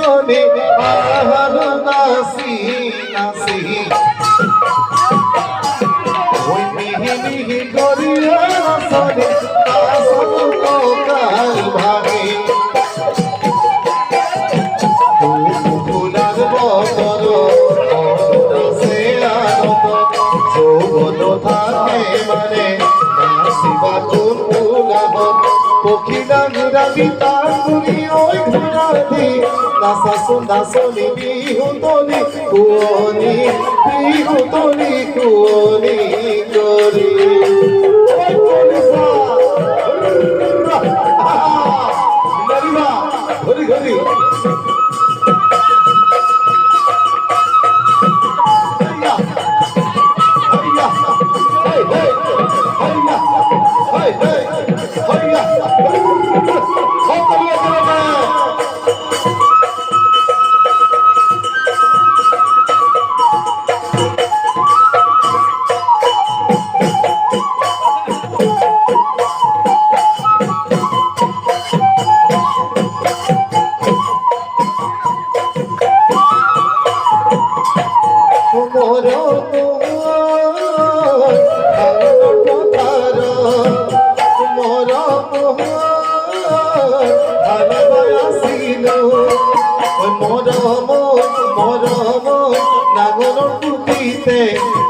জীবনে আহার নাসি নাসি ওই মিহি মিহি করিয়া সনে আসল কাল ভাগে ফুলার বদর সে আনত যৌবন থাকে মানে নাসিবা কোন ফুলাব পক্ষীরা ঘুরাবি তার ঘুরি ওই ঘুরাবি নাসনি বিহুতলি কুয়নি বিহুতলি কুয়নি করি ঘড়ি ঘড়ি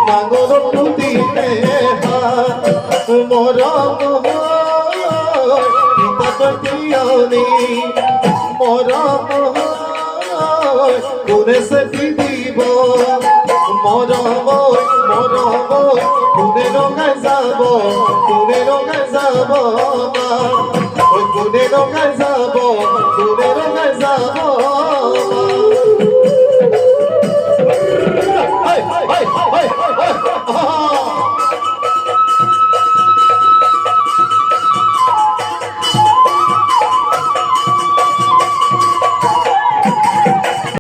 নাগর টুটিতে মরম পিতাপতিয়নি মরম কোনে সে দিব মরম মরম কোনে রঙায় যাব কোনে রঙায় যাব কোনে রঙায় যাব কোনে রঙায় যাব